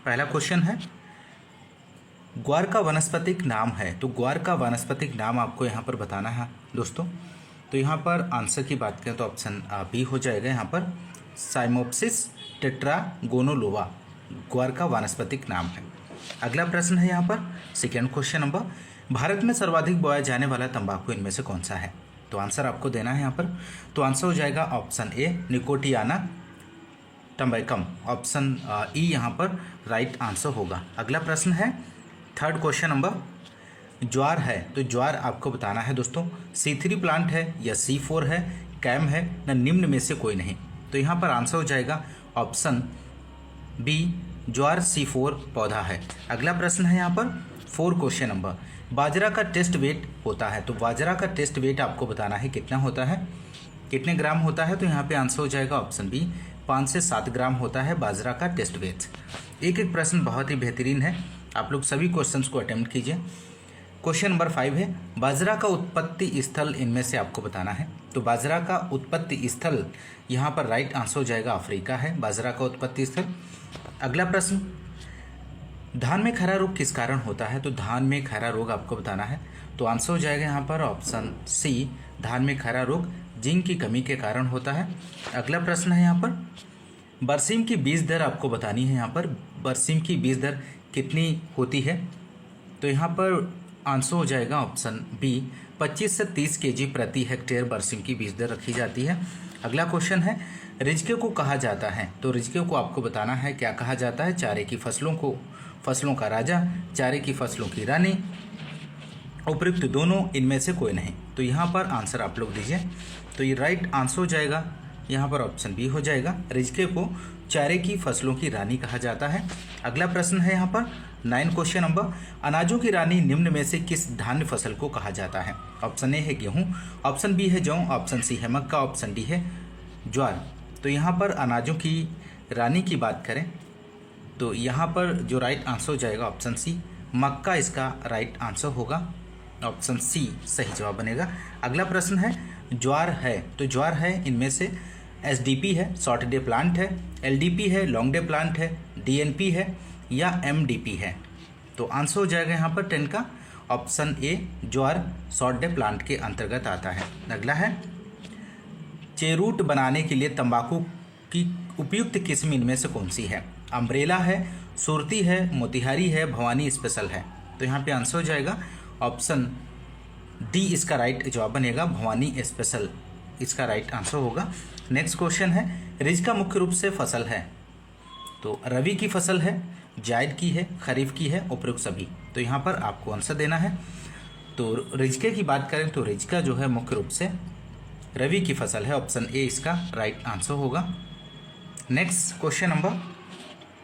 पहला क्वेश्चन है, ग्वार का वानस्पतिक नाम है, तो ग्वार का वानस्पतिक नाम आपको यहाँ पर बताना है दोस्तों। तो यहाँ पर आंसर की बात करें तो ऑप्शन बी हो जाएगा यहाँ पर, साइमोप्सिस टेट्रागोनोलोवा ग्वार का वानस्पतिक नाम है। अगला प्रश्न है यहाँ पर सेकेंड क्वेश्चन नंबर, भारत में सर्वाधिक बोया जाने वाला तंबाकू इनमें से कौन सा है? तो आंसर आपको देना है यहाँ पर। तो आंसर हो जाएगा option A Nicotiana tabacum, option E यहाँ पर राइट आंसर होगा। अगला प्रश्न है थर्ड क्वेश्चन नंबर, ज्वार है, तो ज्वार आपको बताना है दोस्तों, C3 प्लांट है या C4 है, कैम है न निम्न में से कोई नहीं। तो यहाँ पर आंसर हो जाएगा ऑप्शन बी, ज्वार C4 पौधा है। अगला प्रश्न है यहाँ पर फोर क्वेश्चन नंबर, बाजरा का टेस्ट वेट होता है, तो बाजरा का टेस्ट वेट आपको बताना है कितना होता है, कितने ग्राम होता है। तो यहाँ पे आंसर हो जाएगा ऑप्शन बी, 5 से 7 ग्राम होता है बाजरा का टेस्ट वेट। एक एक प्रश्न बहुत ही बेहतरीन है, आप लोग सभी क्वेश्चंस को अटेम्प्ट कीजिए। क्वेश्चन नंबर 5 है, बाजरा का उत्पत्ति स्थल इनमें से आपको बताना है। तो बाजरा का उत्पत्ति स्थल यहाँ पर राइट आंसर हो जाएगा अफ्रीका है बाजरा का उत्पत्ति स्थल। अगला प्रश्न, धान में खरा रोग किस कारण होता है? तो धान में खरा रोग आपको बताना है। तो आंसर हो जाएगा यहाँ पर ऑप्शन सी, धान में खरा रोग जिंक की कमी के कारण होता है। अगला प्रश्न है यहाँ पर, बरसीम की बीज दर आपको बतानी है। यहाँ पर बरसीम की बीज दर कितनी होती है? तो यहाँ पर आंसर हो जाएगा ऑप्शन बी, 25 से 30 केजी प्रति हेक्टेयर बरसीम की बीज दर रखी जाती है। अगला क्वेश्चन है, रिजके को कहा जाता है, तो रिजके को आपको बताना है क्या कहा जाता है? चारे की फसलों का राजा, चारे की फसलों की रानी, उपयुक्त दोनों, इनमें से कोई नहीं। तो यहाँ पर आंसर आप लोग दीजिए। तो ये राइट आंसर हो जाएगा यहाँ पर ऑप्शन बी हो जाएगा, रिजके को चारे की फसलों की रानी कहा जाता है। अगला प्रश्न है यहाँ पर 9 क्वेश्चन नंबर, अनाजों की रानी निम्न में से किस धान्य फसल को कहा जाता है? ऑप्शन ए है गेहूँ, ऑप्शन बी है जौ, ऑप्शन सी है मक्का, ऑप्शन डी है ज्वार। तो यहाँ पर अनाजों की रानी की बात करें तो यहाँ पर जो राइट आंसर हो जाएगा ऑप्शन सी, मक्का इसका राइट आंसर होगा, ऑप्शन सी सही जवाब बनेगा। अगला प्रश्न है, ज्वार है, तो ज्वार है इनमें से SDP है, शॉर्ट डे प्लांट है, LDP है, लॉन्ग डे प्लांट है, DNP है या MDP है। तो आंसर हो जाएगा यहाँ पर 10 का option A, jowar short day plant के अंतर्गत आता है। अगला है, चेरूट बनाने के लिए तंबाकू की उपयुक्त किस्म इनमें से कौन सी है? अम्ब्रेला है, सुरती है, मोतिहारी है, भवानी स्पेशल है। तो यहाँ पे आंसर हो जाएगा ऑप्शन डी इसका राइट जवाब बनेगा, भवानी स्पेशल इसका राइट आंसर होगा। नेक्स्ट क्वेश्चन है, रिज का मुख्य रूप से फसल है, तो रवि की फसल है, जायद की है, खरीफ की है, उपयुक्त सभी। तो यहाँ पर आपको आंसर देना है। तो रिजके की बात करें तो रिजका जो है मुख्य रूप से रवि की फसल है, ऑप्शन ए इसका राइट आंसर होगा। नेक्स्ट क्वेश्चन नंबर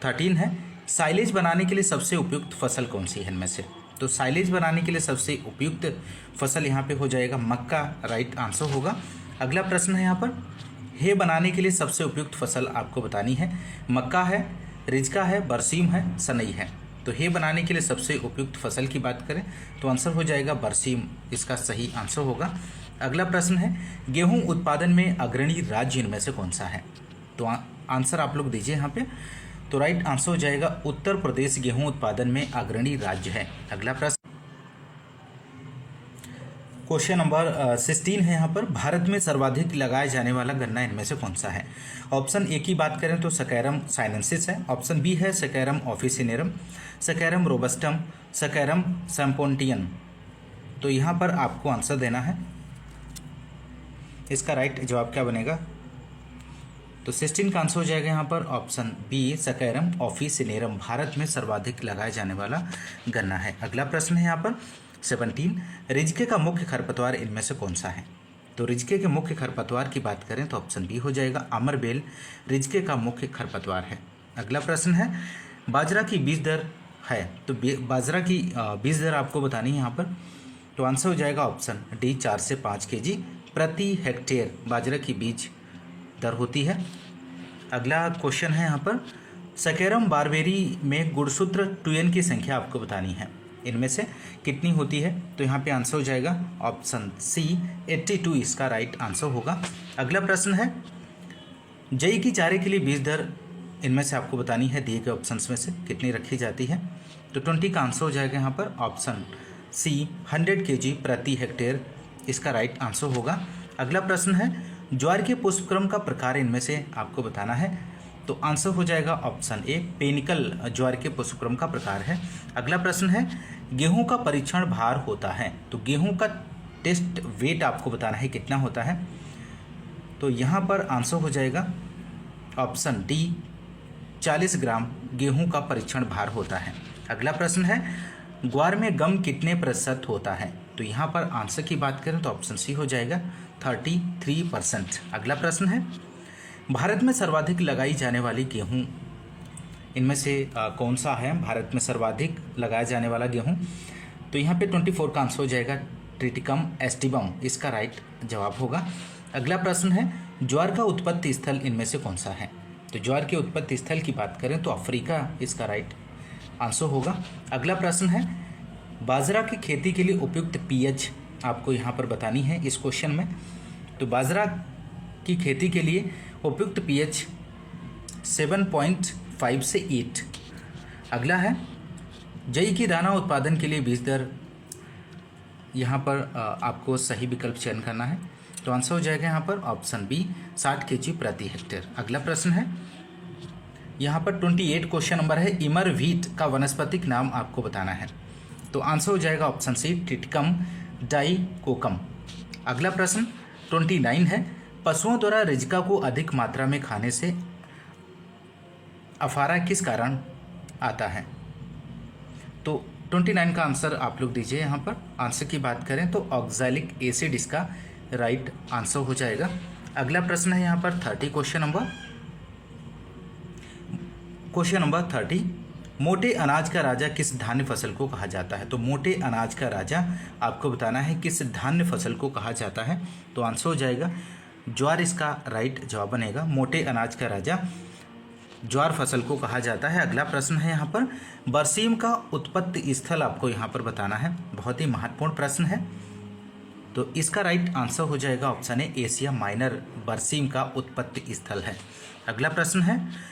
13 है, साइलेज बनाने के लिए सबसे उपयुक्त फसल कौन सी है इनमें से? तो साइलेज बनाने के लिए सबसे उपयुक्त फसल यहाँ पे हो जाएगा मक्का, राइट आंसर होगा। अगला प्रश्न है यहाँ पर, हे बनाने के लिए सबसे उपयुक्त फसल आपको बतानी है, मक्का है, रिजका है, बरसीम है, सनई है। तो हे बनाने के लिए सबसे उपयुक्त फसल की बात करें तो आंसर हो जाएगा बरसीम इसका सही आंसर होगा। अगला प्रश्न है, गेहूं उत्पादन में अग्रणी राज्य इनमें से कौन सा है? तो आंसर आप लोग दीजिए यहाँ पे। तो राइट आंसर हो जाएगा उत्तर प्रदेश गेहूं उत्पादन में अग्रणी राज्य है। अगला प्रश्न क्वेश्चन नंबर 16 है यहाँ पर, भारत में सर्वाधिक लगाया जाने वाला गन्ना इनमें से कौन सा है? ऑप्शन ए की बात करें तो सकैरम साइनेंसिस है, ऑप्शन बी है सकैरम ऑफिसिनेरम, सकैरम रोबस्टम, सकैरम सैम्पोन्टियन। तो यहाँ पर आपको आंसर देना है, इसका राइट जवाब क्या बनेगा? तो 16 का आंसर हो जाएगा यहाँ पर ऑप्शन बी, सकैरम ऑफिसिनेरम भारत में सर्वाधिक लगाया जाने वाला गन्ना है। अगला प्रश्न है यहाँ पर 17, रिजके का मुख्य खरपतवार इनमें से कौन सा है? तो रिजके के मुख्य खरपतवार की बात करें तो ऑप्शन बी हो जाएगा, अमरबेल रिजके का मुख्य खरपतवार है। अगला प्रश्न है, बाजरा की बीज दर है, तो बाजरा की बीज दर आपको बतानी है यहाँ पर। तो आंसर हो जाएगा ऑप्शन डी, 4 से 5 केजी प्रति हेक्टेयर बाजरा की बीज दर होती है। अगला क्वेश्चन है यहाँ पर, सकैरम बारबेरी में गुणसूत्र 2n की संख्या आपको बतानी है, इनमें से कितनी होती है? तो यहाँ पे आंसर हो जाएगा ऑप्शन सी, 82 इसका राइट आंसर होगा। अगला प्रश्न है, जई की चारे के लिए बीज दर इनमें से आपको बतानी है दिए गए ऑप्शंस में से कितनी रखी जाती है। तो 20 का आंसर हो जाएगा यहाँ पर ऑप्शन सी 100 kg प्रति हेक्टेयर इसका राइट आंसर होगा। अगला प्रश्न है ज्वार के पुष्पक्रम का प्रकार इनमें से आपको बताना है। तो आंसर हो जाएगा ऑप्शन ए पेनिकल ज्वार के पुष्पक्रम का प्रकार है। अगला प्रश्न है गेहूं का परीक्षण भार होता है। तो गेहूं का टेस्ट वेट आपको बताना है कितना होता है। तो यहाँ पर आंसर हो जाएगा ऑप्शन डी 40 ग्राम गेहूं का परीक्षण भार होता है। अगला प्रश्न है ग्वार में गम कितने प्रतिशत होता है। तो यहाँ पर आंसर की बात करें तो ऑप्शन सी हो जाएगा 33%। अगला प्रश्न है भारत में सर्वाधिक लगाई जाने वाली गेहूं इनमें से कौन सा है। भारत में सर्वाधिक लगाया जाने वाला गेहूं, तो यहाँ पे 24 का आंसर हो जाएगा ट्रिटिकम एस्टिबम इसका राइट जवाब होगा। अगला प्रश्न है ज्वार का उत्पत्ति स्थल इनमें से कौन सा है। तो ज्वार के उत्पत्ति स्थल की बात करें तो अफ्रीका इसका राइट आंसर होगा। अगला प्रश्न है बाजरा की खेती के लिए उपयुक्त पीएच आपको यहाँ पर बतानी है इस क्वेश्चन में। तो बाजरा की खेती के लिए उपयुक्त पीएच 7.5 से 8। अगला है जई की दाना उत्पादन के लिए बीज दर, यहाँ पर आपको सही विकल्प चयन करना है। तो आंसर हो जाएगा यहाँ पर ऑप्शन बी 60 kg प्रति हेक्टेयर। अगला प्रश्न है यहाँ पर 28 क्वेश्चन नंबर है इमर व्हीट का वनस्पतिक नाम आपको बताना है। तो आंसर हो जाएगा ऑप्शन सी टिटकम डाइकोकम। अगला प्रश्न 29 है पशुओं द्वारा रिज्का को अधिक मात्रा में खाने से अफारा किस कारण आता है। तो 29 का आंसर आप लोग दीजिए। यहाँ पर आंसर की बात करें तो ऑक्सैलिक एसिड इसका राइट आंसर हो जाएगा। अगला प्रश्न है यहाँ पर 30 क्वेश्चन नंबर 30 मोटे अनाज का राजा किस धान्य फसल को कहा जाता है। तो मोटे अनाज का राजा आपको बताना है किस धान्य फसल को कहा जाता है। तो आंसर हो जाएगा ज्वार इसका राइट जवाब बनेगा। मोटे अनाज का राजा ज्वार फसल को कहा जाता है। अगला प्रश्न है यहाँ पर बरसीम का उत्पत्ति स्थल आपको यहाँ पर बताना है। बहुत ही महत्वपूर्ण प्रश्न है। तो इसका राइट आंसर हो जाएगा ऑप्शन ए एशिया माइनर बरसीम का उत्पत्ति स्थल है। अगला प्रश्न है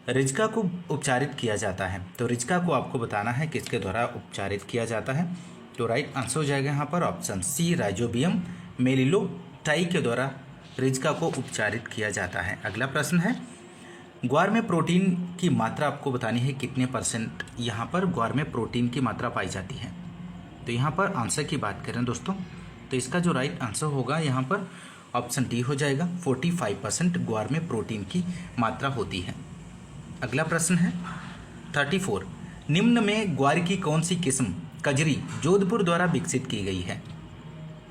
रिज्का को उपचारित किया जाता है। तो रिज्का को आपको बताना है किसके द्वारा उपचारित किया जाता है। तो राइट आंसर हो जाएगा यहाँ पर ऑप्शन सी राइजोबियम मेलिलोटाई के द्वारा रिज्का को उपचारित किया जाता है। अगला प्रश्न है ग्वार में प्रोटीन की मात्रा आपको बतानी है कितने परसेंट यहाँ पर ग्वार में प्रोटीन की मात्रा पाई जाती है। तो यहाँ पर आंसर की बात करें दोस्तों तो इसका जो राइट आंसर होगा यहाँ पर ऑप्शन डी हो जाएगा 45% ग्वार में प्रोटीन की मात्रा होती है। अगला प्रश्न है 34 निम्न में ग्वार की कौन सी किस्म कजरी जोधपुर द्वारा विकसित की गई है।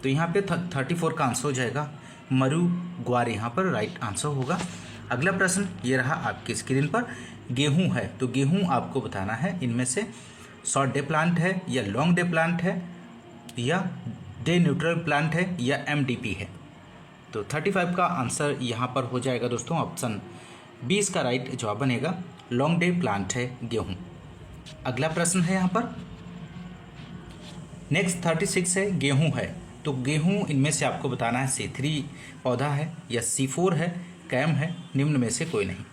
तो यहाँ पे 34 का आंसर हो जाएगा मरु ग्वार यहाँ पर राइट आंसर होगा। अगला प्रश्न ये रहा आपकी स्क्रीन पर गेहूं है। तो गेहूं आपको बताना है इनमें से शॉर्ट डे प्लांट है या लॉन्ग डे प्लांट है या डे न्यूट्रल प्लांट है या एमडीपी है। तो 35 का आंसर यहाँ पर हो जाएगा दोस्तों ऑप्शन 20 का राइट जवाब बनेगा लॉन्ग डे प्लांट है गेहूं। अगला प्रश्न है यहाँ पर नेक्स्ट 36 है गेहूं है। तो गेहूं इनमें से आपको बताना है C3 पौधा है या C4 है कैम है निम्न में से कोई नहीं।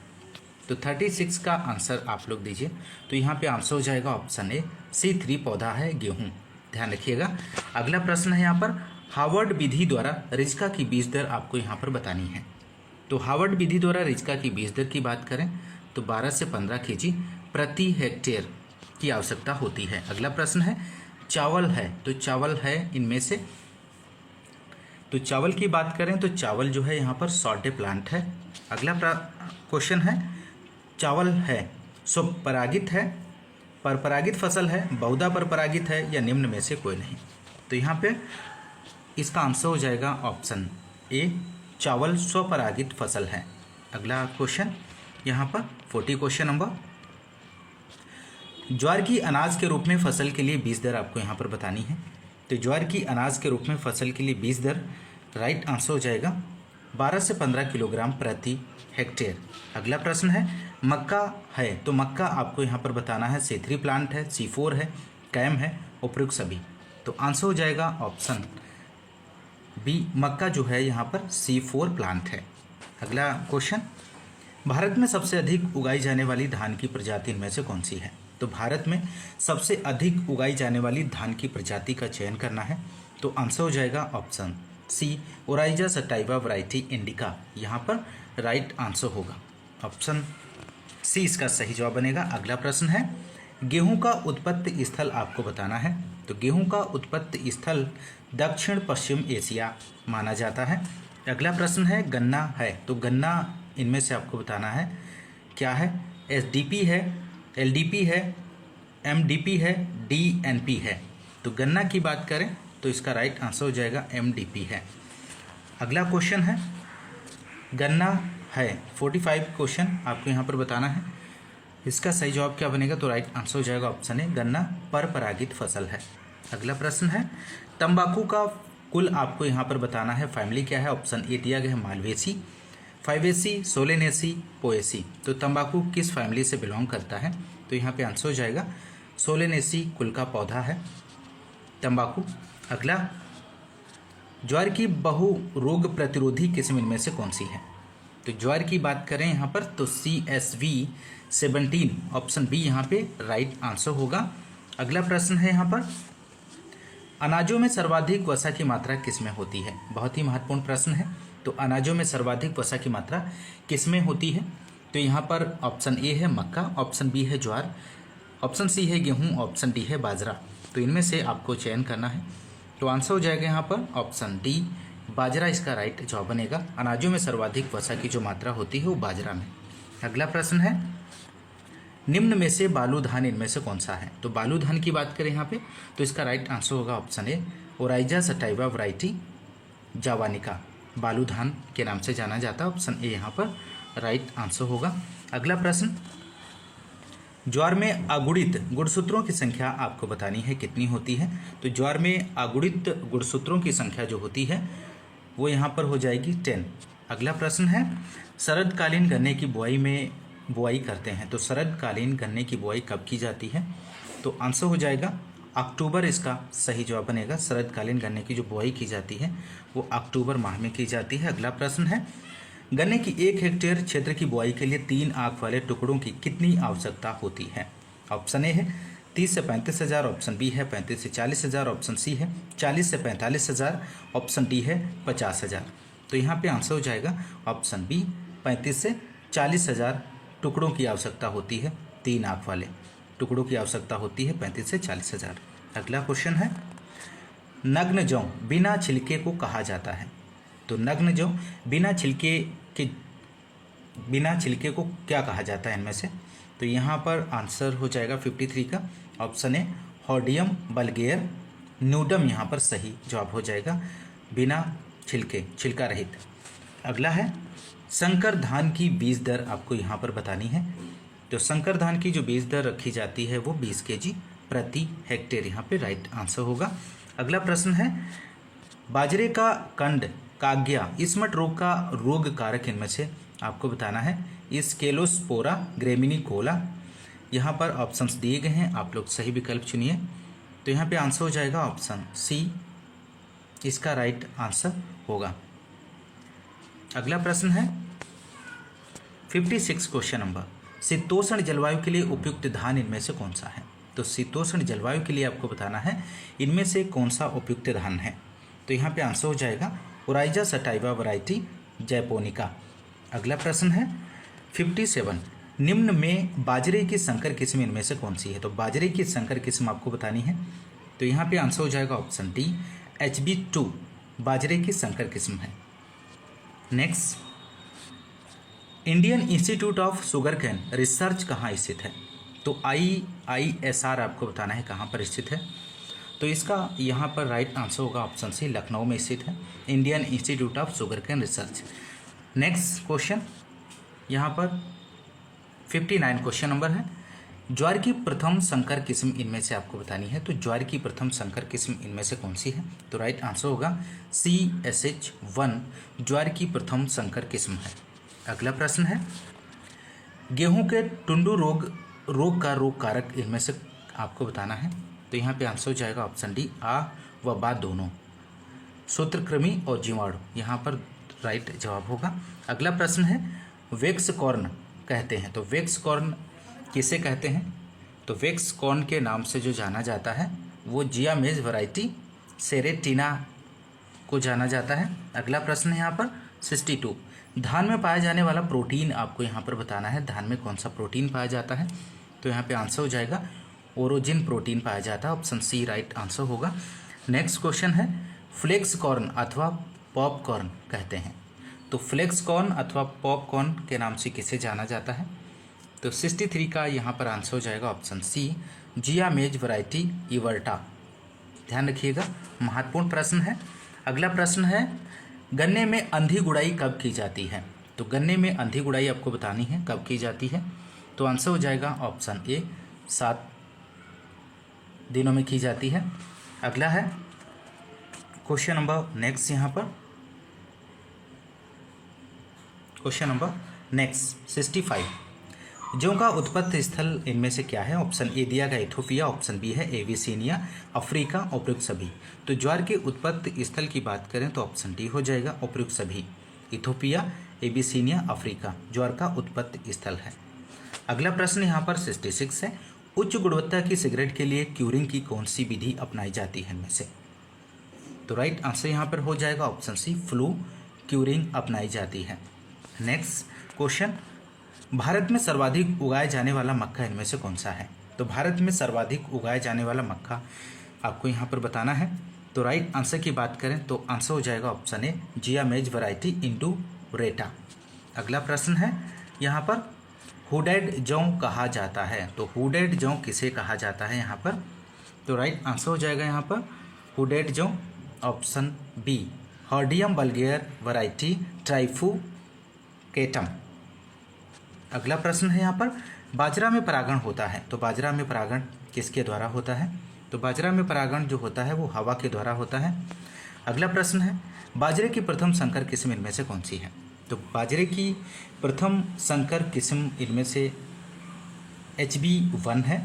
तो 36 का आंसर आप लोग दीजिए। तो यहाँ पे आंसर हो जाएगा ऑप्शन ए C3 पौधा है गेहूं, ध्यान रखिएगा। अगला प्रश्न है यहाँ पर हार्वर्ड विधि द्वारा रिज्का की बीज दर आपको यहाँ पर बतानी है। तो हार्वर्ड विधि द्वारा रिज्का की बीज दर की बात करें तो 12 से 15 kg प्रति हेक्टेयर की आवश्यकता होती है। अगला प्रश्न है चावल है। तो चावल है इनमें से, तो चावल की बात करें तो चावल जो है यहाँ पर शॉर्ट डे प्लांट है। अगला क्वेश्चन है चावल है स्वपरागित है, परपरागित फसल है, बहुधा परपरागित है या निम्न में से कोई नहीं। तो यहाँ पे इसका आंसर हो जाएगा ऑप्शन ए चावल स्वपरागित फसल है। अगला क्वेश्चन यहाँ पर 40 क्वेश्चन नंबर ज्वार की अनाज के रूप में फसल के लिए बीज दर आपको यहाँ पर बतानी है। तो ज्वार की अनाज के रूप में फसल के लिए बीज दर राइट आंसर हो जाएगा 12 से 15 किलोग्राम प्रति हेक्टेयर। अगला प्रश्न है मक्का है। तो मक्का आपको यहाँ पर बताना है C3 प्लांट है, C4 है, कैम है, उपयुक्त सभी। तो आंसर हो जाएगा ऑप्शन बी मक्का जो है यहाँ पर C4 प्लांट है। अगला क्वेश्चन भारत में सबसे अधिक उगाई जाने वाली धान की प्रजाति इनमें से कौन सी है? तो भारत में सबसे अधिक उगाई जाने वाली धान की प्रजाति का चयन करना है, तो आंसर हो जाएगा option C, Oryza sativa variety indica. यहाँ पर राइट आंसर होगा ऑप्शन सी, इसका सही जवाब बनेगा। अगला प्रश्न है, गेहूं का उत्पत्ति स्थल आपको बताना है। तो गेहूं का उत्पत्ति स्थल दक्षिण पश्चिम एशिया माना जाता है। अगला प्रश्न है, गन्ना है, तो गन्ना इनमें से आपको बताना है क्या है? एसडीपी है, एलडीपी है, एमडीपी है, डीएनपी है। तो गन्ना की बात करें तो इसका राइट आंसर हो जाएगा एमडीपी है। अगला क्वेश्चन है, गन्ना है 45 क्वेश्चन आपको यहाँ पर बताना है, इसका सही जवाब क्या बनेगा? तो राइट आंसर हो जाएगा ऑप्शन ए, गन्ना परपरागित फसल है। अगला प्रश्न है, तंबाकू का कुल आपको यहाँ पर बताना है, फैमिली क्या है? ऑप्शन ए दिया गया है मालवेसी, फाइवेसी, सोलेनेसी, पोएसी। तो तंबाकू किस फैमिली से बिलोंग करता है? तो यहाँ पे आंसर हो जाएगा सोलेनेसी कुल का पौधा है तंबाकू। अगला, ज्वार की बहु रोग प्रतिरोधी किस्म इनमें से कौन सी है? तो ज्वार की बात करें यहाँ पर तो CSV-17 ऑप्शन बी यहाँ पे राइट आंसर होगा। अगला प्रश्न है यहाँ पर, अनाजों में सर्वाधिक वसा की मात्रा किसमें होती है? बहुत ही महत्वपूर्ण प्रश्न है। तो अनाजों में सर्वाधिक वसा की मात्रा किसमें होती है? तो यहाँ पर ऑप्शन ए है मक्का, ऑप्शन बी है ज्वार, ऑप्शन सी है गेहूं, ऑप्शन डी है बाजरा। तो इनमें से आपको चयन करना है, तो आंसर हो जाएगा यहाँ पर ऑप्शन डी, बाजरा इसका राइट जवाब बनेगा। अनाजों में सर्वाधिक वसा की जो मात्रा होती है वो बाजरा में। अगला प्रश्न है, निम्न में से बालू धान इनमें से कौन सा है? तो बालू धान की बात करें यहाँ पे तो इसका राइट आंसर होगा option A, Oryza sativa variety javanica, बालू धान के नाम से जाना जाता है। ऑप्शन ए यहाँ पर राइट आंसर होगा। अगला प्रश्न, ज्वार में अगुणित गुणसूत्रों की संख्या आपको बतानी है कितनी होती है? तो ज्वार में अगुणित गुणसूत्रों की संख्या जो होती है वो यहाँ पर हो जाएगी 10। अगला प्रश्न है, शरदकालीन गन्ने की बुआई करते हैं, तो शरदकालीन गन्ने की बुआई कब की जाती है? तो आंसर हो जाएगा अक्टूबर, इसका सही जवाब बनेगा। शरदकालीन गन्ने की जो बुआई की जाती है वो अक्टूबर माह में की जाती है। अगला प्रश्न है, गन्ने की 1 हेक्टेयर क्षेत्र की बुआई के लिए 3 आंख वाले टुकड़ों की कितनी आवश्यकता होती है? ऑप्शन ए है 30 से 35 हज़ार, ऑप्शन बी है 35 से 40 हज़ार, ऑप्शन सी है 40 से 45 हज़ार, ऑप्शन डी है 50 हज़ार। तो यहाँ पे आंसर हो जाएगा ऑप्शन बी, 35 से 40 हज़ार टुकड़ों की आवश्यकता होती है, 3 आंख वाले टुकड़ों की आवश्यकता होती है 35 से 40 हज़ार। अगला क्वेश्चन है, नग्न जौ बिना छिलके को कहा जाता है? तो नग्न जौ बिना छिलके को क्या कहा जाता है इनमें से? तो यहाँ पर आंसर हो जाएगा 53 का ऑप्शन ए, हॉर्डियम बल्गेयर न्यूडम यहाँ पर सही जवाब हो जाएगा, बिना छिलके, छिलका रहित। अगला है, संकर धान की बीज दर आपको यहाँ पर बतानी है। तो संकर धान की जो बीज दर रखी जाती है वो 20 kg प्रति हेक्टेयर, यहाँ पे राइट आंसर होगा। अगला प्रश्न है, बाजरे का कंड काग्या इसमट रोग का रोग कारक इनमें से आपको बताना है। स्केलोस्पोरा ग्रेमिनिकोला, यहाँ पर ऑप्शंस दिए गए हैं, आप लोग सही विकल्प चुनिए। तो यहाँ पे आंसर हो जाएगा ऑप्शन सी, इसका राइट आंसर होगा। अगला प्रश्न है 56 क्वेश्चन नंबर, शीतोष्ण जलवायु के लिए उपयुक्त धान इनमें से कौन सा है? तो शीतोष्ण जलवायु के लिए आपको बताना है इनमें से कौन सा उपयुक्त धान है। तो यहाँ पे आंसर हो जाएगा ओराइजा सटाइवा वैरायटी जैपोनिका। अगला प्रश्न है 57, निम्न में बाजरे की संकर किस्म इनमें से कौन सी है? तो बाजरे की संकर किस्म आपको बतानी है। तो यहाँ पे आंसर हो जाएगा ऑप्शन डी, HB2 बाजरे की संकर किस्म है। Next, Indian institute of sugar cane research कहाँ स्थित है? तो IISR आपको बताना है कहाँ पर स्थित है। तो इसका यहाँ पर राइट आंसर होगा ऑप्शन सी, लखनऊ में स्थित है Indian institute of sugar cane research. Next question यहाँ पर 59 क्वेश्चन नंबर है, ज्वार की प्रथम संकर किस्म इनमें से आपको बतानी है। तो ज्वार की प्रथम संकर किस्म इनमें से कौन सी है? तो राइट आंसर होगा CSH1 ज्वार की प्रथम संकर किस्म है। अगला प्रश्न है, गेहूं के टुंडू रोग का रोग कारक इनमें से आपको बताना है। तो यहाँ पे आंसर हो जाएगा ऑप्शन डी, आ व बा दोनों, सूत्रकृमि और जीवाणु, यहाँ पर राइट जवाब होगा। अगला प्रश्न है, वेक्स कॉर्न कहते हैं। तो वेक्स कॉर्न किसे कहते हैं? तो वेक्स कॉर्न के नाम से जो जाना जाता है वो जिया मेज वैरायटी सेरेटिना को जाना जाता है। अगला प्रश्न है यहाँ पर 62, धान में पाया जाने वाला प्रोटीन आपको यहाँ पर बताना है। धान में कौन सा प्रोटीन पाया जाता है? तो यहाँ पे आंसर हो जाएगा ओरोजिन प्रोटीन पाया जाता है। ऑप्शन सी राइट आंसर होगा। नेक्स्ट क्वेश्चन है फ्लेक्स कॉर्न अथवा पॉपकॉर्न कहते हैं। तो फ्लेक्स कॉर्न अथवा पॉपकॉर्न के नाम से किसे जाना जाता है? तो 63 का यहाँ पर आंसर हो जाएगा ऑप्शन सी जिया मेज वैरायटी इवर्टा। ध्यान रखिएगा, महत्वपूर्ण प्रश्न है। अगला प्रश्न है गन्ने में अंधी गुड़ाई कब की जाती है? तो गन्ने में अंधी गुड़ाई आपको बतानी है कब की जाती है। तो आंसर हो जाएगा ऑप्शन ए 7 दिनों में की जाती है। अगला है क्वेश्चन नंबर नेक्स्ट, यहाँ पर क्वेश्चन नंबर नेक्स्ट 65, जौ का उत्पत्ति स्थल इनमें से क्या है? ऑप्शन ए दिया गया इथोपिया, ऑप्शन बी है एबिसिनिया, अफ्रीका, उपयुक्त सभी। तो ज्वार के उत्पत्ति स्थल की बात करें तो ऑप्शन डी हो जाएगा उपयुक्त सभी। इथोपिया, एबिसिनिया, अफ्रीका ज्वार का उत्पत्ति स्थल है। अगला प्रश्न यहाँ पर 66 है, उच्च गुणवत्ता की सिगरेट के लिए क्यूरिंग की कौन सी विधि अपनाई जाती है इनमें से? तो राइट आंसर यहाँ पर हो जाएगा ऑप्शन सी फ्लू क्यूरिंग अपनाई जाती है। नेक्स्ट क्वेश्चन, भारत में सर्वाधिक उगाया जाने वाला मक्का इनमें से कौन सा है? तो भारत में सर्वाधिक उगाया जाने वाला मक्का आपको यहाँ पर बताना है। तो राइट आंसर की बात करें तो आंसर हो जाएगा ऑप्शन ए जिया मेज वैरायटी इंडू रेटा। अगला प्रश्न है यहाँ पर हुडेड जौ कहा जाता है। तो हुडेड जौ किसे कहा जाता है यहाँ पर? तो राइट आंसर हो जाएगा यहाँ पर हुडेड जौ ऑप्शन बी हॉर्डियम वल्गेयर वैरायटी ट्राइफुकेटम। अगला प्रश्न है यहाँ पर बाजरा में परागण होता है। तो बाजरा में परागण किसके द्वारा होता है? तो बाजरा में परागण जो होता है वो हवा के द्वारा होता है। अगला प्रश्न है बाजरे की प्रथम संकर किस्म इनमें से कौन सी है? तो बाजरे की प्रथम संकर किस्म इनमें से HB1 है।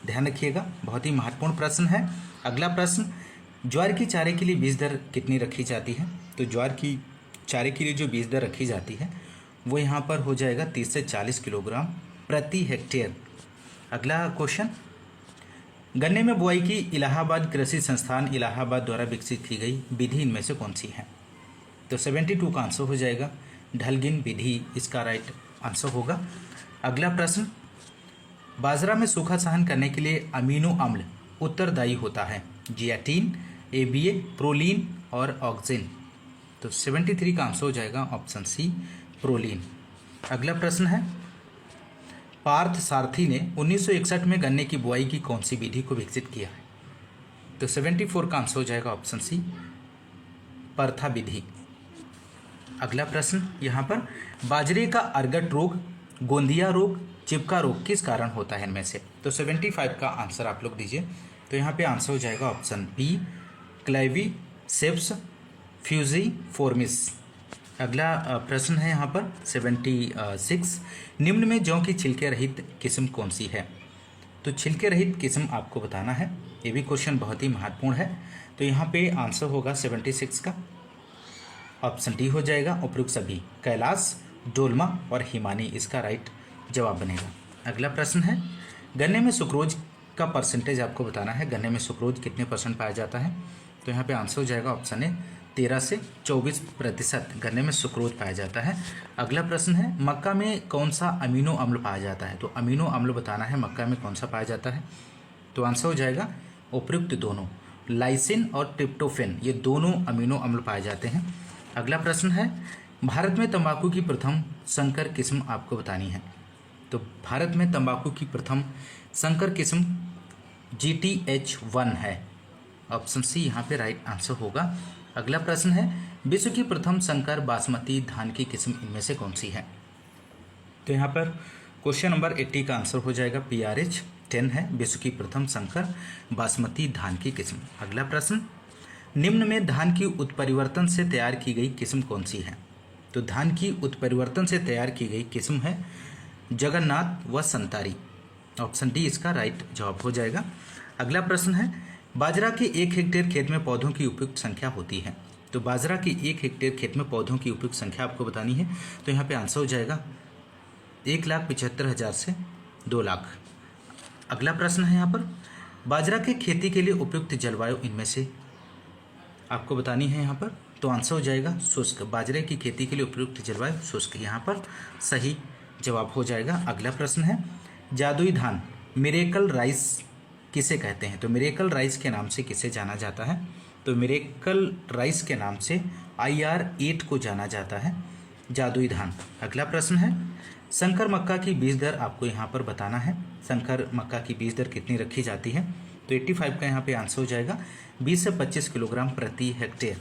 ध्यान रखिएगा, बहुत ही महत्वपूर्ण प्रश्न है। अगला प्रश्न ज्वार की चारे के लिए बीज दर कितनी रखी जाती है? तो ज्वार की चारे के लिए जो बीज दर रखी जाती है वो यहाँ पर हो जाएगा 30 से 40 किलोग्राम प्रति हेक्टेयर। अगला क्वेश्चन, गन्ने में बुआई की इलाहाबाद कृषि संस्थान इलाहाबाद द्वारा विकसित की गई विधि इनमें से कौन सी है? तो 72 का आंसर हो जाएगा ढलगिन विधि, इसका राइट आंसर होगा। अगला प्रश्न, बाजरा में सूखा सहन करने के लिए अमीनो अम्ल उत्तरदायी होता है? जियाटिन, ABA, प्रोलीन और ऑक्सिन। तो 73 का आंसर हो जाएगा ऑप्शन सी प्रोलीन। अगला प्रश्न है पार्थ सारथी ने 1961 में गन्ने की बुआई की कौन सी विधि को विकसित किया है? तो 74 का आंसर हो जाएगा ऑप्शन सी परथा विधि। अगला प्रश्न यहाँ पर बाजरे का अर्गट रोग, गोंदिया रोग, चिपका रोग किस कारण होता है इनमें से? तो 75 का आंसर आप लोग दीजिए। तो यहाँ पे आंसर हो जाएगा ऑप्शन बी क्लेविसेप्स फ्यूजिफॉर्मिस। अगला प्रश्न है यहाँ पर 76, निम्न में जौ की छिलके रहित किस्म कौन सी है? तो छिलके रहित किस्म आपको बताना है। ये भी क्वेश्चन बहुत ही महत्वपूर्ण है। तो यहाँ पे आंसर होगा 76 का ऑप्शन डी हो जाएगा उपयुक्त सभी, कैलाश, डोलमा और हिमानी इसका राइट जवाब बनेगा। अगला प्रश्न है गन्ने में सुक्रोज का परसेंटेज आपको बताना है। गन्ने में सुक्रोज कितने % पाया जाता है? तो यहाँ पे आंसर हो जाएगा ऑप्शन ए 13 से 24% गन्ने में सुक्रोज पाया जाता है। अगला प्रश्न है मक्का में कौन सा अमीनो अम्ल पाया जाता है? तो अमीनो अम्ल बताना है मक्का में कौन सा पाया जाता है। तो आंसर हो जाएगा उपयुक्त दोनों, लाइसिन और ट्रिप्टोफेन, ये दोनों अमीनो अम्ल पाए जाते हैं। अगला प्रश्न है भारत में तंबाकू की प्रथम संकर किस्म आपको बतानी है। तो भारत में तंबाकू की प्रथम संकर किस्म GTH1 है। ऑप्शन सी यहाँ पे राइट आंसर होगा। अगला प्रश्न है विश्व की प्रथम संकर बासमती धान की किस्म इनमें से कौन सी है? तो यहाँ पर क्वेश्चन नंबर 80 का आंसर हो जाएगा PRH10 है विश्व की प्रथम संकर बासमती धान की किस्म। अगला प्रश्न निम्न में धान की उत्परिवर्तन से तैयार की गई किस्म कौन सी है? तो धान की उत्परिवर्तन से तैयार की गई किस्म है जगन्नाथ व संतारी। ऑप्शन डी इसका राइट जवाब हो जाएगा। अगला प्रश्न है बाजरा के 1 हेक्टेयर खेत में पौधों की उपयुक्त संख्या होती है। तो बाजरा की 1 हेक्टेयर खेत में पौधों की उपयुक्त संख्या आपको बतानी है। तो यहाँ पे आंसर हो जाएगा 1,75,000 से 2 लाख। अगला प्रश्न है यहाँ पर, बाजरा की खेती के लिए उपयुक्त जलवायु इनमें से आपको बतानी है यहाँ पर। तो आंसर हो जाएगा शुष्क। बाजरे की खेती के लिए उपयुक्त जलवायु शुष्क, यहाँ पर सही जवाब हो जाएगा। अगला प्रश्न है, जादुई धान मिरेकल राइस किसे कहते हैं? तो मिरेकल राइस के नाम से किसे जाना जाता है? तो मिरेकल राइस के नाम से IR8 को जाना जाता है, जादुई धान। अगला प्रश्न है, संकर मक्का की बीज दर आपको यहाँ पर बताना है। संकर मक्का की बीज दर कितनी रखी जाती है? तो 85 का यहाँ पे आंसर हो जाएगा, 20 से 25 किलोग्राम प्रति हेक्टेयर।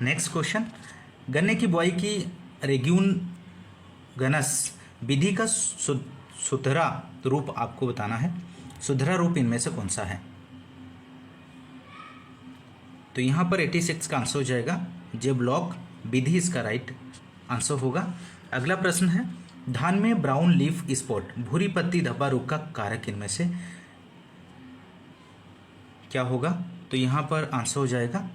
नेक्स्ट क्वेश्चन, गन्ने की बुआई की रेग्यून गनस विधि का सुधरा रूप आपको बताना है। सुधरा रूप इनमें से कौन सा है? तो यहाँ पर 86 का आंसर हो जाएगा, जे ब्लॉक विधि इसका राइट आंसर होगा। अगला प्रश्न है, धान में ब्राउन लीफ स्पॉट भूरी पत्ती धब्बा रोग का कारक इनमें से क्या होगा? तो यहाँ पर आंसर हो जाएगा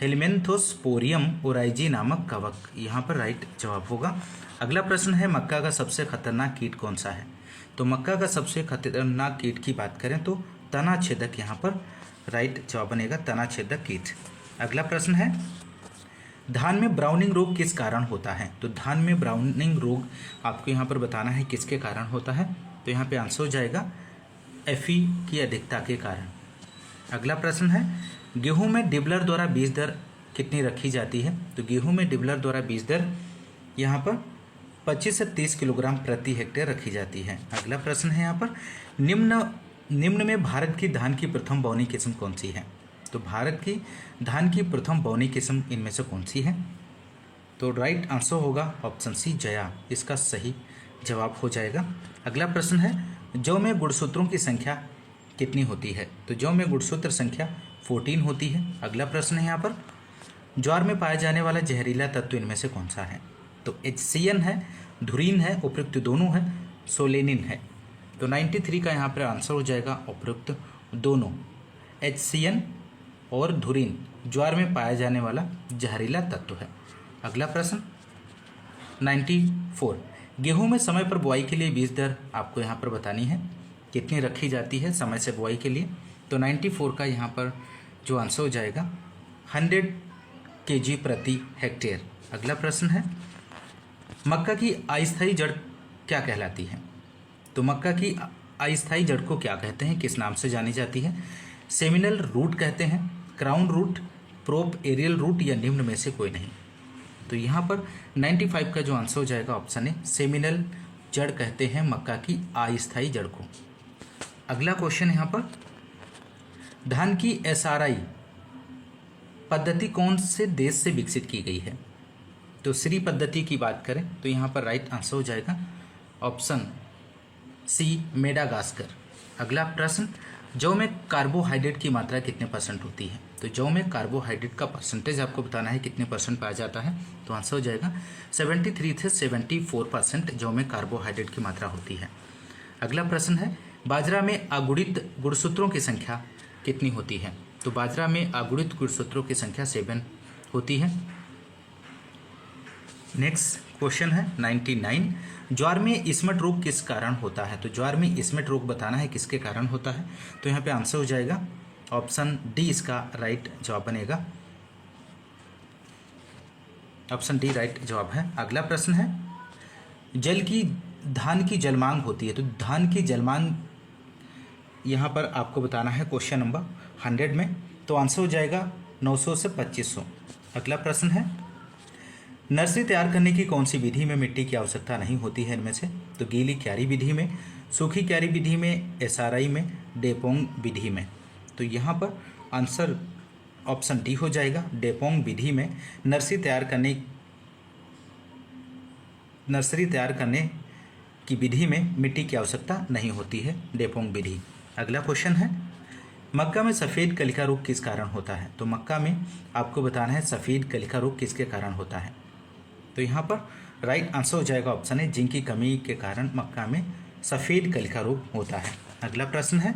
हेलमेंथोस्पोरियम ओराइजी नामक कवक, यहाँ पर राइट जवाब होगा। अगला प्रश्न है, मक्का का सबसे खतरनाक कीट कौन सा है? तो मक्का का सबसे खतरनाक कीट की बात करें तो तना छेदक, यहाँ पर राइट जवाब बनेगा तना छेदक कीट। अगला प्रश्न है, धान में ब्राउनिंग रोग किस कारण होता है? तो धान में ब्राउनिंग रोग आपको यहाँ पर बताना है किसके कारण होता है। तो यहाँ पे आंसर हो जाएगा Fe की अधिकता के कारण। अगला प्रश्न है, गेहूं में डिबलर द्वारा बीज दर कितनी रखी जाती है? तो गेहूं में डिबलर द्वारा बीज दर यहाँ पर 25 से 30 किलोग्राम प्रति हेक्टेयर रखी जाती है। अगला प्रश्न है यहाँ पर, निम्न में भारत की धान की प्रथम बौनी किस्म कौन सी है? तो भारत की धान की प्रथम बौनी किस्म इनमें से कौन सी है? तो राइट आंसर होगा ऑप्शन सी, जया, इसका सही जवाब हो जाएगा। अगला प्रश्न है, जौ में गुणसूत्रों की संख्या कितनी होती है? तो जौ में गुणसूत्र संख्या 14 होती है। अगला प्रश्न है यहाँ पर, ज्वार में पाया जाने वाला जहरीला तत्व इनमें से कौन सा है? तो HCN है, धुरीन है, उपयुक्त दोनों है, सोलेनिन है। तो 93 का यहाँ पर आंसर हो जाएगा उपयुक्त दोनों, HCN और धुरीन ज्वार में पाया जाने वाला जहरीला तत्व है। अगला प्रश्न 94, गेहूं में समय पर बुआई के लिए बीज दर आपको यहाँ पर बतानी है कितनी रखी जाती है समय से बुआई के लिए। तो 94 का यहाँ पर जो आंसर हो जाएगा 100 kg प्रति हेक्टेयर। अगला प्रश्न है, मक्का की अस्थायी जड़ क्या कहलाती है? तो मक्का की अस्थायी जड़ को क्या कहते हैं, किस नाम से जानी जाती है? सेमिनल रूट कहते हैं, crown root, prop aerial root, या निम्न में से कोई नहीं। तो यहाँ पर 95 का जो आंसर हो जाएगा ऑप्शन है, सेमिनल जड़ कहते हैं मक्का की अस्थायी जड़ को। अगला क्वेश्चन यहाँ पर, धान की SRI पद्धति कौन से देश से विकसित की गई है? तो श्री पद्धति की बात करें तो यहाँ पर राइट आंसर हो जाएगा ऑप्शन सी, मेडागास्कर। अगला प्रश्न, जौ में कार्बोहाइड्रेट की मात्रा कितने % होती है? तो जौ में कार्बोहाइड्रेट का परसेंटेज आपको बताना है कितने % पाया जाता है। तो आंसर हो जाएगा 73 से 74% जौ में कार्बोहाइड्रेट की मात्रा होती है। अगला प्रश्न है, बाजरा में अगुणित गुणसूत्रों की संख्या कितनी होती है? तो बाजरा में अगुणित गुणसूत्रों की संख्या 7 होती है। नेक्स्ट क्वेश्चन है 99, ज्वार में इस्मट रोग किस कारण होता है? तो ज्वार में इस्मट रोग बताना है किसके कारण होता है। तो यहाँ पे आंसर हो जाएगा ऑप्शन डी, इसका राइट जवाब बनेगा, ऑप्शन डी राइट जवाब है। अगला प्रश्न है, धान की जलमांग होती है। तो धान की जलमांग यहाँ पर आपको बताना है क्वेश्चन नंबर 100 में। तो आंसर हो जाएगा 900 से 2500। अगला प्रश्न है, नर्सरी तैयार करने की कौन सी विधि में मिट्टी की आवश्यकता नहीं होती है इनमें से? तो गीली क्यारी विधि में, सूखी क्यारी विधि में, SRI में, डेपोंग विधि में। तो यहाँ पर आंसर ऑप्शन डी हो जाएगा, डेपोंग विधि में नर्सरी तैयार करने की विधि में मिट्टी की आवश्यकता नहीं होती है, डेपोंग विधि। अगला क्वेश्चन है, मक्का में सफ़ेद कलिका रोग किस कारण होता है? तो मक्का में आपको बताना है सफ़ेद कलिका रोग किसके कारण होता है। तो यहाँ पर राइट आंसर हो जाएगा ऑप्शन है, जिंक की कमी के कारण मक्का में सफ़ेद कलिका रोग होता है। अगला प्रश्न है,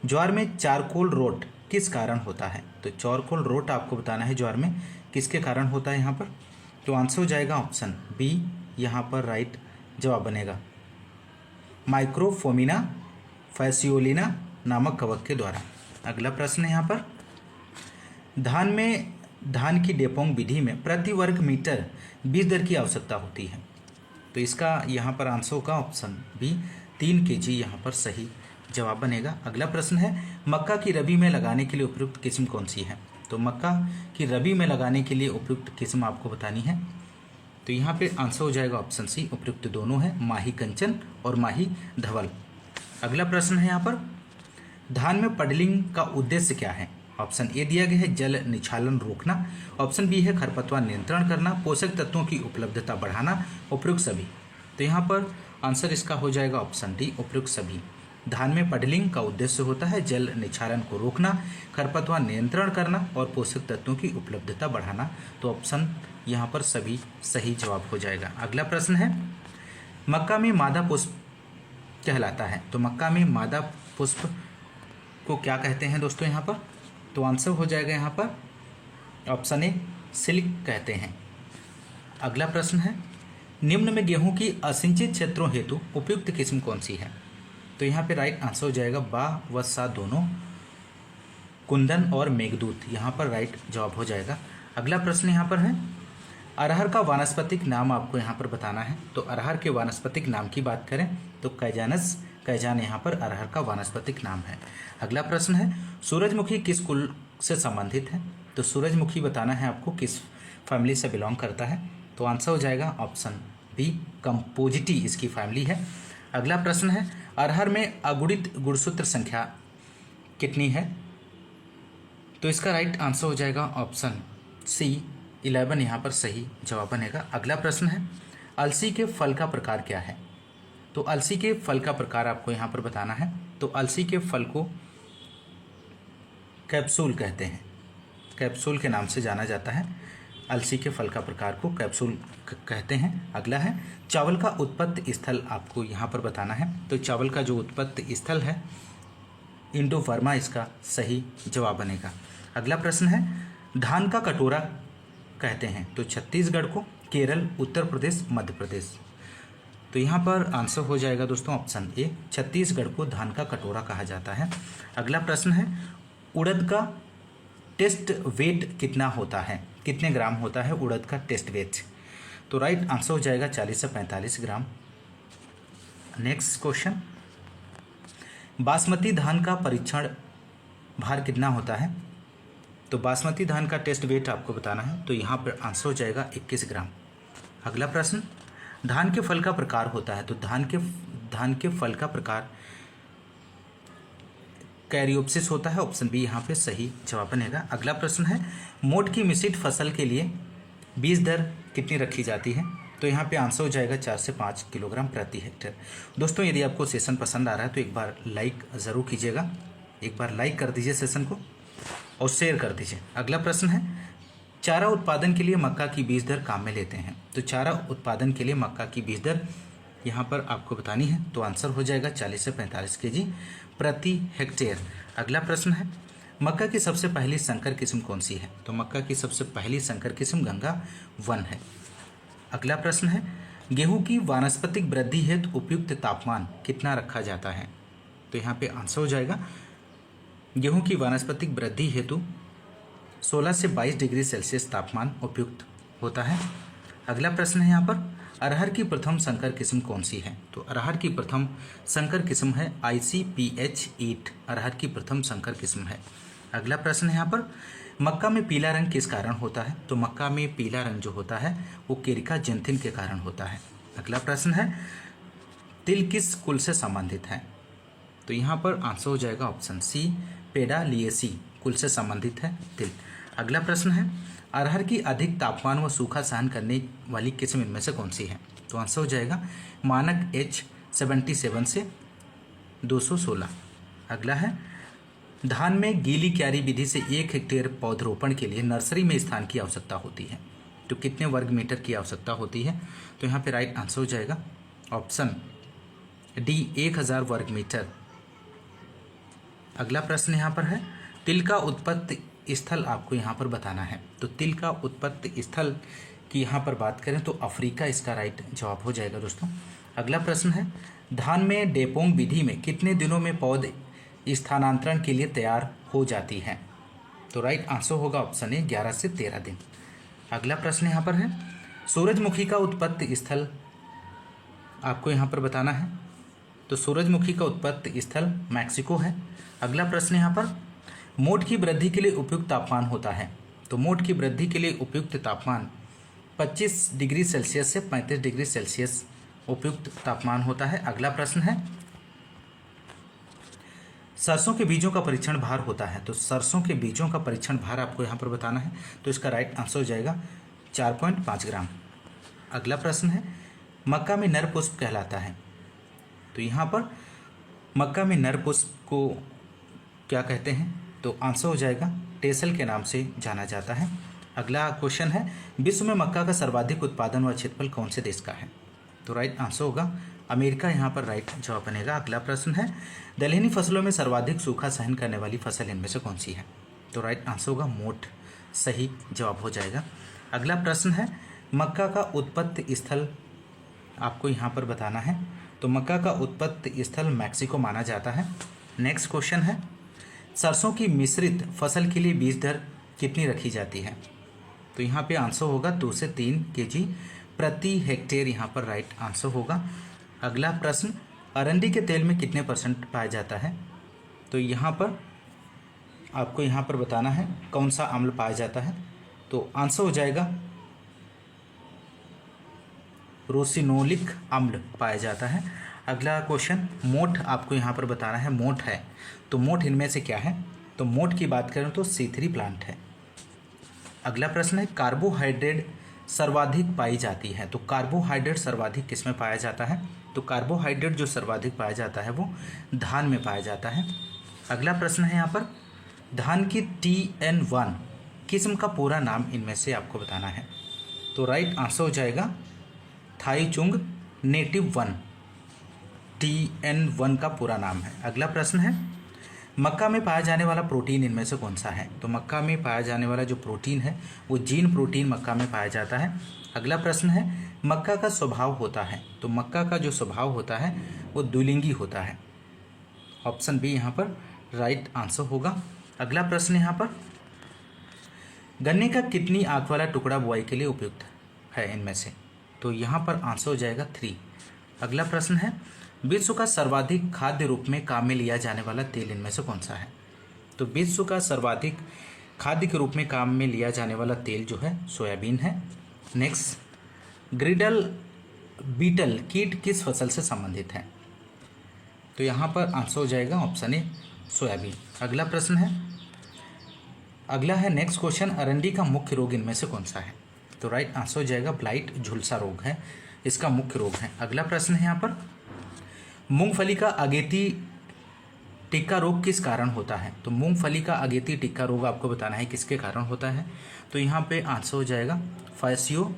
ज्वार में चारकोल रोट किस कारण होता है? तो चारकोल रोट आपको बताना है ज्वार में किसके कारण होता है यहाँ पर। तो आंसर हो जाएगा ऑप्शन बी, यहाँ पर राइट जवाब बनेगा। माइक्रोफोमिना फैसियोलिना नामक कवक के द्वारा। अगला प्रश्न है यहाँ पर, धान की डेपोंग विधि में प्रति वर्ग मीटर बीज दर की आवश्यकता होती है। तो इसका यहाँ पर आंसर होगा ऑप्शन बी 3 kg यहाँ पर सही जवाब बनेगा। अगला प्रश्न है, मक्का की रबी में लगाने के लिए उपयुक्त किस्म कौन सी है। तो मक्का की रबी में लगाने के लिए उपयुक्त किस्म आपको बतानी है। तो यहाँ पे आंसर हो जाएगा ऑप्शन सी, उपयुक्त दोनों है, माही कंचन और माही धवल। अगला प्रश्न है यहाँ पर, धान में पडलिंग का उद्देश्य क्या है। ऑप्शन ए दिया गया है जल निछालन रोकना, ऑप्शन बी है खरपतवार नियंत्रण करना, पोषक तत्वों की उपलब्धता बढ़ाना, उपयुक्त सभी। तो यहाँ पर आंसर इसका हो जाएगा ऑप्शन डी, उपयुक्त सभी। धान में पडलिंग का उद्देश्य होता है जल निछालन को रोकना, खरपतवार नियंत्रण करना और पोषक तत्वों की उपलब्धता बढ़ाना। तो ऑप्शन यहाँ पर सभी सही जवाब हो जाएगा। अगला प्रश्न है, मक्का में मादा पुष्प कहलाता है। तो मक्का में मादा पुष्प को क्या कहते हैं दोस्तों यहाँ पर। तो आंसर हो जाएगा यहाँ पर ऑप्शन ए, सिल्क कहते हैं। अगला प्रश्न है, निम्न में गेहूं की असिंचित क्षेत्रों हेतु उपयुक्त किस्म कौन सी है। तो यहाँ पे राइट आंसर हो जाएगा बा व सा दोनों, कुंदन और मेघदूत, यहाँ पर राइट जवाब हो जाएगा। अगला प्रश्न यहाँ पर है, अरहर का वानस्पतिक नाम आपको यहाँ पर बताना है। तो अरहर के वानस्पतिक नाम की बात करें तो कैजान यहाँ पर अरहर का वानस्पतिक नाम है। अगला प्रश्न है, सूरजमुखी किस कुल से संबंधित है। तो सूरजमुखी बताना है आपको किस फैमिली से बिलोंग करता है। तो आंसर हो जाएगा ऑप्शन बी, कंपोजिटी इसकी फैमिली है। अगला प्रश्न है, अरहर में अगुणित गुणसूत्र संख्या कितनी है। तो इसका राइट आंसर हो जाएगा ऑप्शन सी, 11 यहाँ पर सही जवाब बनेगा। अगला प्रश्न है, अलसी के फल का प्रकार क्या है। तो अलसी के फल का प्रकार आपको यहाँ पर बताना है। तो अलसी के फल को कैप्सूल कहते हैं, कैप्सूल के नाम से जाना जाता है। अलसी के फल का प्रकार को कैप्सूल कहते हैं। अगला है, चावल का उत्पत्ति स्थल आपको यहाँ पर बताना है। तो चावल का जो उत्पत्ति स्थल है इंडो बर्मा इसका सही जवाब बनेगा। अगला प्रश्न है, धान का कटोरा कहते हैं। तो छत्तीसगढ़ को, केरल, उत्तर प्रदेश, मध्य प्रदेश। तो यहाँ पर आंसर हो जाएगा दोस्तों ऑप्शन ए, छत्तीसगढ़ को धान का कटोरा कहा जाता है। अगला प्रश्न है, उड़द का टेस्ट वेट कितना होता है, कितने ग्राम होता है उड़द का टेस्ट वेट। तो राइट आंसर हो जाएगा 40 से 45 ग्राम। नेक्स्ट क्वेश्चन, बासमती धान का परीक्षण भार कितना होता है। तो बासमती धान का टेस्ट वेट आपको बताना है। तो यहाँ पर आंसर हो जाएगा 21 ग्राम। अगला प्रश्न, धान के फल का प्रकार होता है। तो धान के फल का प्रकार कैरियोप्सिस होता है, ऑप्शन बी यहाँ पे सही जवाब बनेगा। अगला प्रश्न है, मोट की मिश्रित फसल के लिए बीज दर कितनी रखी जाती है। तो यहाँ पे आंसर हो जाएगा 4 से 5 किलोग्राम प्रति हेक्टेयर। दोस्तों यदि आपको सेशन पसंद आ रहा है तो एक बार लाइक ज़रूर कीजिएगा, एक बार लाइक कर दीजिए सेशन को और शेयर कर दीजिए। अगला प्रश्न है, चारा उत्पादन के लिए मक्का की बीज दर काम में लेते हैं। तो चारा उत्पादन के लिए मक्का की बीज दर यहाँ पर आपको बतानी है। तो आंसर हो जाएगा 40 से 45 kg प्रति हेक्टेयर। अगला प्रश्न है, मक्का की सबसे पहली संकर किस्म कौन सी है। तो मक्का की सबसे पहली संकर किस्म गंगा 1 है। अगला प्रश्न है, गेहूं की वानस्पतिक वृद्धि हेतु उपयुक्त तापमान कितना रखा जाता है। तो यहाँ पे आंसर हो जाएगा, गेहूं की वानस्पतिक वृद्धि हेतु 16 से 22 डिग्री सेल्सियस तापमान उपयुक्त होता है। अगला प्रश्न है यहाँ पर, अरहर की प्रथम संकर किस्म कौन सी है। तो अरहर की प्रथम संकर किस्म है ICPH8, अरहर की प्रथम संकर किस्म है। अगला प्रश्न है यहाँ पर, मक्का में पीला रंग किस कारण होता है। तो मक्का में पीला रंग जो होता है वो केरिका जेंथिन के कारण होता है। अगला प्रश्न है, तिल किस कुल से संबंधित है। तो यहाँ पर आंसर हो जाएगा ऑप्शन सी, पेडालिएसी कुल से संबंधित है तिल। अगला प्रश्न है, अरहर की अधिक तापमान व सूखा सहन करने वाली किस्म इनमें से कौन सी है। तो आंसर हो जाएगा मानक H77 से 216। अगला है, धान में गीली क्यारी विधि से 1 हेक्टेयर पौधरोपण के लिए नर्सरी में स्थान की आवश्यकता होती है। तो कितने वर्ग मीटर की आवश्यकता होती है। तो यहाँ पे राइट आंसर हो जाएगा ऑप्शन डी, 1000 वर्ग मीटर। अगला प्रश्न यहाँ पर है, तिल का उत्पत्ति स्थल आपको यहाँ पर बताना है। तो तिल का उत्पत्ति स्थल की यहाँ पर बात करें तो अफ्रीका इसका राइट जवाब हो जाएगा दोस्तों। अगला प्रश्न है, धान में डेपोंग विधि में कितने दिनों में पौधे स्थानांतरण के लिए तैयार हो जाती हैं? तो राइट आंसर होगा ऑप्शन ए 11 से 13 दिन। अगला प्रश्न यहाँ पर है, सूरजमुखी का उत्पत्ति स्थल आपको यहाँ पर बताना है। तो सूरजमुखी का उत्पत्ति स्थल मैक्सिको है। अगला प्रश्न यहाँ पर, मोठ की वृद्धि के लिए उपयुक्त तापमान होता है। तो मोठ की वृद्धि के लिए उपयुक्त तापमान 25 डिग्री सेल्सियस से 35 डिग्री सेल्सियस उपयुक्त तापमान होता है। अगला प्रश्न है, सरसों के बीजों का परीक्षण भार होता है। तो सरसों के बीजों का परीक्षण भार आपको यहाँ पर बताना है। तो इसका राइट आंसर हो जाएगा 4.5 ग्राम। अगला प्रश्न है, मक्का में नर पुष्प कहलाता है। तो यहाँ पर मक्का में नर पुष्प को क्या कहते हैं? तो आंसर हो जाएगा टेसल के नाम से जाना जाता है। अगला क्वेश्चन है, विश्व में मक्का का सर्वाधिक उत्पादन व क्षेत्रफल कौन से देश का है? तो राइट आंसर होगा अमेरिका, यहाँ पर राइट जवाब बनेगा। अगला प्रश्न है, दलहनी फसलों में सर्वाधिक सूखा सहन करने वाली फसल इनमें से कौन सी है? तो राइट आंसर होगा मोठ, सही जवाब हो जाएगा। अगला प्रश्न है, मक्का का उत्पत्ति स्थल आपको यहाँ पर बताना है। तो मक्का का उत्पत्ति स्थल मैक्सिको माना जाता है। नेक्स्ट क्वेश्चन है, सरसों की मिश्रित फसल के लिए बीज दर कितनी रखी जाती है? तो यहाँ पे आंसर होगा 2 से 3 केजी प्रति हेक्टेयर, यहाँ पर राइट आंसर होगा। अगला प्रश्न, अरंडी के तेल में कितने % पाया जाता है? तो यहाँ पर आपको यहाँ पर बताना है कौन सा अम्ल पाया जाता है। तो आंसर हो जाएगा रोसिनोलिक अम्ल पाया जाता है। अगला क्वेश्चन, मोठ आपको यहाँ पर बताना है, मोठ है तो मोठ इनमें से क्या है? तो मोठ की बात करें तो C3 प्लांट है। अगला प्रश्न है, कार्बोहाइड्रेट सर्वाधिक पाई जाती है। तो कार्बोहाइड्रेट सर्वाधिक किस में पाया जाता है? तो कार्बोहाइड्रेट जो सर्वाधिक पाया जाता है वो धान में पाया जाता है। अगला प्रश्न है यहाँ पर, धान की TN1 किस्म का पूरा नाम इनमें से आपको बताना है। तो राइट आंसर हो जाएगा थाईचुंग नेटिव 1, TN1 का पूरा नाम है। अगला प्रश्न है, मक्का में पाया जाने वाला प्रोटीन इनमें से कौन सा है? तो मक्का में पाया जाने वाला जो प्रोटीन है वो जीन प्रोटीन मक्का में पाया जाता है। अगला प्रश्न है, मक्का का स्वभाव होता है। तो मक्का का जो स्वभाव होता है वो द्विलिंगी होता है। ऑप्शन बी यहाँ पर राइट आंसर होगा। अगला प्रश्न यहाँ पर, गन्ने का कितनी आंख वाला टुकड़ा बुआई के लिए उपयुक्त है इनमें से? तो यहाँ पर आंसर हो जाएगा 3। अगला प्रश्न है, विश्व का सर्वाधिक खाद्य रूप में काम में लिया जाने वाला तेल इनमें से कौन सा है? तो विश्व का सर्वाधिक खाद्य के रूप में काम में लिया जाने वाला तेल जो है सोयाबीन है। नेक्स्ट, ग्रिडल बीटल कीट किस फसल से संबंधित है? तो यहाँ पर आंसर हो जाएगा ऑप्शन ए सोयाबीन। अगला प्रश्न है, अगला है नेक्स्ट क्वेश्चन, अरंडी का मुख्य रोग इनमें से कौन सा है? तो राइट आंसर हो जाएगा ब्लाइट, झुलसा रोग है इसका मुख्य रोग है। अगला प्रश्न है यहाँ पर, मूंगफली का अगेती टिक्का रोग किस कारण होता है? तो मूंगफली का अगेती टिक्का रोग आपको बताना है किसके कारण होता है। तो यहाँ पे आंसर हो जाएगा फैसियोसेरियोप्सिस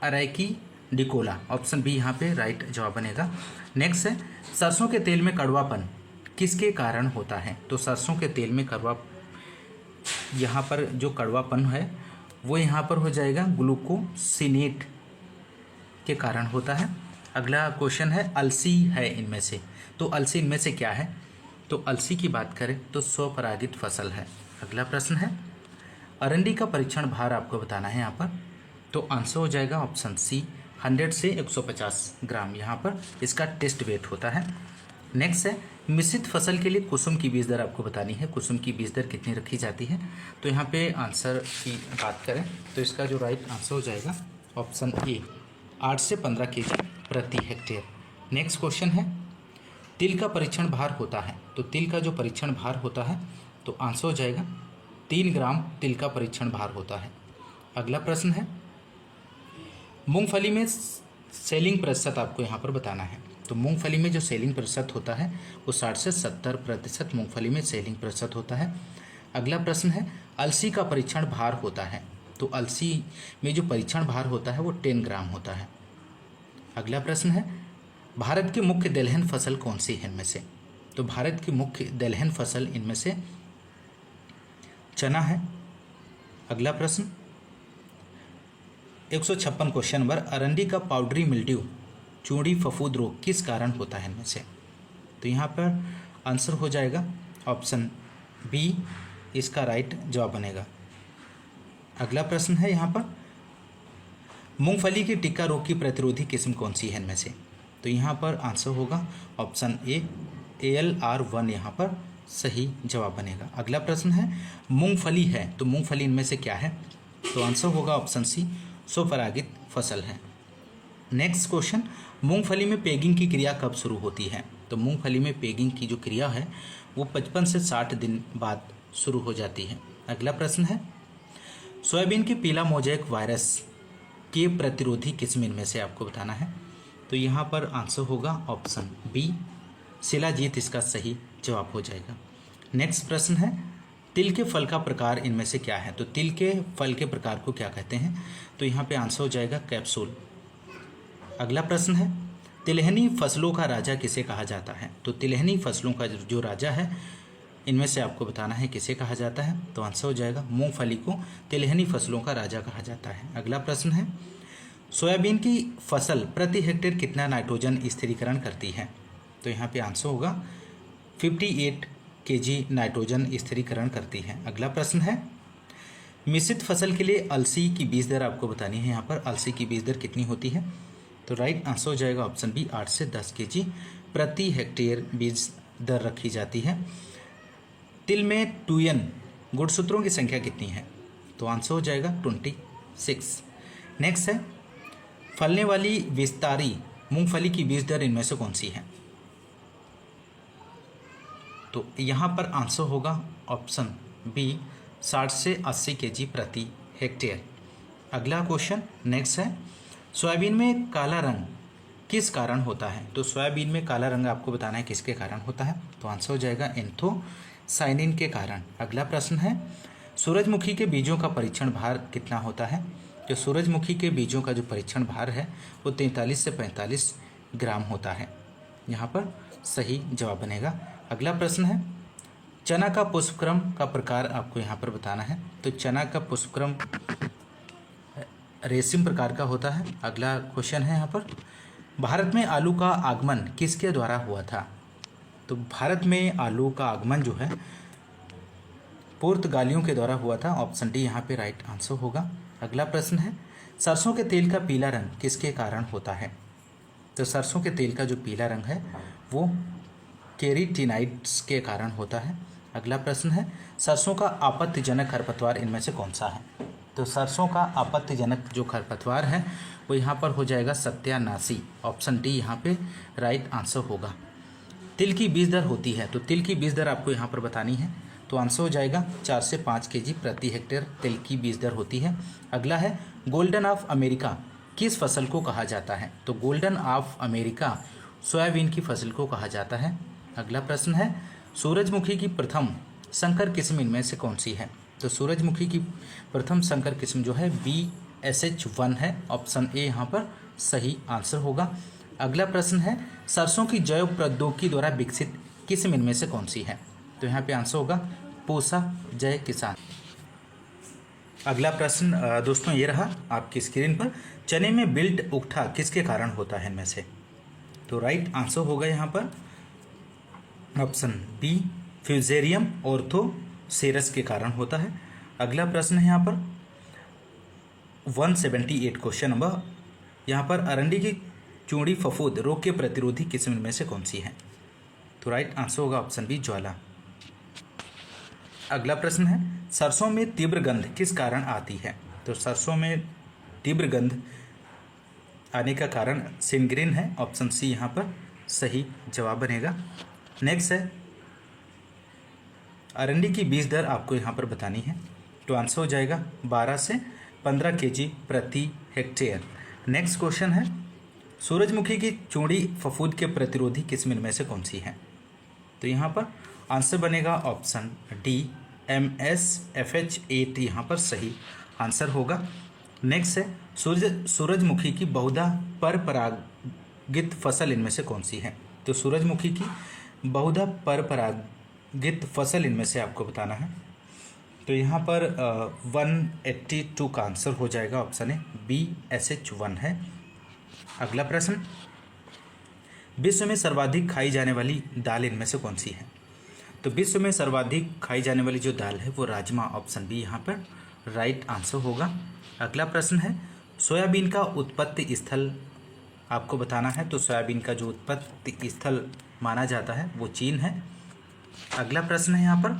अरैकी डिकोला, ऑप्शन बी यहाँ पे राइट जवाब बनेगा। नेक्स्ट है, सरसों के तेल में कड़वापन किसके कारण होता है? तो सरसों के तेल में यहाँ पर जो कड़वापन है वो यहाँ पर हो जाएगा ग्लूकोसिनेट के कारण होता है। अगला क्वेश्चन है, अलसी है इनमें से। तो अलसी इनमें से क्या है? तो अलसी की बात करें तो स्वपरागित फसल है। अगला प्रश्न है, अरंडी का परीक्षण भार आपको बताना है यहाँ पर। तो आंसर हो जाएगा ऑप्शन सी 100 से 150 ग्राम, यहाँ पर इसका टेस्ट वेट होता है। नेक्स्ट है, मिश्रित फसल के लिए कुसुम की बीज दर आपको बतानी है। कुसुम की बीज दर कितनी रखी जाती है? तो यहाँ पे आंसर की बात करें तो इसका जो राइट आंसर हो जाएगा ऑप्शन ए 8 से 15 केजी प्रति हेक्टेयर। नेक्स्ट क्वेश्चन है, तिल का परीक्षण भार होता है। तो तिल का जो परीक्षण भार होता है तो आंसर हो जाएगा 3 ग्राम तिल का परीक्षण भार होता है। अगला प्रश्न है, मूंगफली में सेलिंग प्रतिशत आपको यहाँ पर बताना है। तो मूंगफली में जो सेलिंग प्रतिशत होता है वो 60 से 70% मूंगफली में सेलिंग प्रतिशत होता है। अगला प्रश्न है, अलसी का परीक्षण भार होता है। तो अलसी में जो परीक्षण भार होता है वो 10 ग्राम होता है। अगला प्रश्न है, भारत की मुख्य दलहन फसल कौन सी है इनमें से? तो भारत की मुख्य दलहन फसल इनमें से चना है। अगला प्रश्न, 156 क्वेश्चन नंबर, अरंडी का पाउडरी मिल्ड्यू चूड़ी फफूंद रोग किस कारण होता है इनमें से? तो यहाँ पर आंसर हो जाएगा ऑप्शन बी, इसका राइट जवाब बनेगा। अगला प्रश्न है यहाँ पर, मूंगफली की टिक्का रोग की प्रतिरोधी किस्म कौन सी है इनमें से? तो यहाँ पर आंसर होगा ऑप्शन ए, ALR1 यहाँ पर सही जवाब बनेगा। अगला प्रश्न है, मूंगफली है तो मूंगफली इनमें से क्या है? तो आंसर होगा ऑप्शन सी, स्वपरागित फसल है। नेक्स्ट क्वेश्चन, मूंगफली में पेगिंग की क्रिया कब शुरू होती है? तो मूंगफली में पेगिंग की जो क्रिया है वो 55 से 60 दिन बाद शुरू हो जाती है। अगला प्रश्न है, सोयाबीन के पीला मोज़ेक वायरस के प्रतिरोधी किस्म इनमें से आपको बताना है। तो यहाँ पर आंसर होगा ऑप्शन बी, शिलाजीत इसका सही जवाब हो जाएगा। नेक्स्ट प्रश्न है, तिल के फल का प्रकार इनमें से क्या है? तो तिल के फल के प्रकार को क्या कहते हैं? तो यहाँ पे आंसर हो जाएगा कैप्सूल। अगला प्रश्न है, तिलहनी फसलों का राजा किसे कहा जाता है? तो तिलहनी फसलों का जो राजा है इनमें से आपको बताना है किसे कहा जाता है। तो आंसर हो जाएगा मूंगफली को तिलहनी फसलों का राजा कहा जाता है। अगला प्रश्न है, सोयाबीन की फसल प्रति हेक्टेयर कितना नाइट्रोजन स्थिरीकरण करती है? तो यहाँ पे आंसर होगा 58 kg नाइट्रोजन स्थिरीकरण करती है। अगला प्रश्न है, मिश्रित फसल के लिए अलसी की बीज दर आपको बतानी है। यहाँ पर अलसी की बीज दर कितनी होती है? तो राइट आंसर हो जाएगा ऑप्शन बी, 8 से 10 kg प्रति हेक्टेयर बीज दर रखी जाती है। तिल में 2n गुणसूत्रों की संख्या कितनी है? तो आंसर हो जाएगा 26। नेक्स्ट है, फलने वाली विस्तारी मूंगफली की बीज दर इनमें से कौन सी है? तो यहाँ पर आंसर होगा ऑप्शन बी, 60 से 80 kg प्रति हेक्टेयर। अगला क्वेश्चन नेक्स्ट है, सोयाबीन में काला रंग किस कारण होता है? तो सोयाबीन में काला रंग आपको बताना है किसके कारण होता है। तो आंसर हो जाएगा एंथोसाइनिन के कारण। अगला प्रश्न है, सूरजमुखी के बीजों का परीक्षण भार कितना होता है? तो सूरजमुखी के बीजों का जो परीक्षण भार है वो 43 से 45 ग्राम होता है। यहाँ पर सही जवाब बनेगा। अगला प्रश्न है, चना का पुष्पक्रम का प्रकार आपको यहाँ पर बताना है। तो चना का पुष्पक्रम रेशम प्रकार का होता है। अगला क्वेश्चन है यहाँ पर, भारत में आलू का आगमन किसके द्वारा हुआ था? तो भारत में आलू का आगमन जो है पुर्तगालियों के द्वारा हुआ था। ऑप्शन डी यहाँ पे राइट आंसर होगा। अगला प्रश्न है, सरसों के तेल का पीला रंग किसके कारण होता है? तो सरसों के तेल का जो पीला रंग है वो केराटिनॉइड्स के कारण होता है। अगला प्रश्न है, सरसों का आपत्तिजनक खरपतवार इनमें से कौन सा है? तो सरसों का आपत्तिजनक जो खरपतवार है वो यहाँ पर हो जाएगा सत्यानाशी। ऑप्शन डी यहाँ पे राइट आंसर होगा। तिल की बीज दर होती है, तो तिल की बीज दर आपको यहाँ पर बतानी है। तो आंसर हो जाएगा 4 से 5 kg प्रति हेक्टेयर तिल की बीज दर होती है। अगला है, गोल्डन ऑफ अमेरिका किस फसल को कहा जाता है? तो गोल्डन ऑफ अमेरिका सोयाबीन की फसल को कहा जाता है। अगला प्रश्न है, सूरजमुखी की प्रथम संकर किस्म इनमें से कौन सी है? तो सूरजमुखी की प्रथम संकर किस्म जो है BSH1 है। ऑप्शन ए यहाँ पर सही आंसर होगा। अगला प्रश्न है, सरसों की जैव प्रौद्योगिकी द्वारा विकसित किस्म इनमें से कौन सी है? तो यहाँ पे आंसर होगा पूसा जय किसान। अगला प्रश्न दोस्तों ये रहा आपकी स्क्रीन पर, चने में बिल्ट उकठा किसके कारण होता है इनमें से? तो राइट आंसर होगा यहाँ पर ऑप्शन बी, फ्यूजेरियम ऑर्थोसेरस के कारण होता है। अगला प्रश्न है यहाँ पर 178 क्वेश्चन नंबर, यहाँ पर अरंडी की चूड़ी फफूंद रोग के प्रतिरोधी किस्म में से कौन सी है? तो राइट आंसर होगा ऑप्शन बी, ज्वाला। अगला प्रश्न है, सरसों में तीव्र गंध किस कारण आती है? तो सरसों में तीव्र गंध आने का कारण सिनग्रीन है। ऑप्शन सी यहाँ पर सही जवाब बनेगा। नेक्स्ट है, अरंडी की बीज दर आपको यहाँ पर बतानी है। तो आंसर हो जाएगा 12 से 15 kg प्रति हेक्टेयर। नेक्स्ट क्वेश्चन है, सूरजमुखी की चूड़ी फफूंद के प्रतिरोधी किस्म इनमें से कौन सी है? तो यहाँ पर आंसर बनेगा ऑप्शन डी, MSFH8 यहाँ पर सही आंसर होगा। नेक्स्ट है, सूरजमुखी की बहुधा परपरागित फसल इनमें से कौन सी है? तो सूरजमुखी की बहुधा परपरागित फसल इनमें से आपको बताना है। तो यहाँ पर 182 का आंसर हो जाएगा ऑप्शन है बी SH1 है। अगला प्रश्न, विश्व में सर्वाधिक खाई जाने वाली दाल इनमें से कौन सी है? तो विश्व में सर्वाधिक खाई जाने वाली जो दाल है वो राजमा, ऑप्शन बी यहाँ पर राइट आंसर होगा। अगला प्रश्न है, सोयाबीन का उत्पत्ति स्थल आपको बताना है। तो सोयाबीन का जो उत्पत्ति स्थल माना जाता है वो चीन है। अगला प्रश्न है यहाँ पर,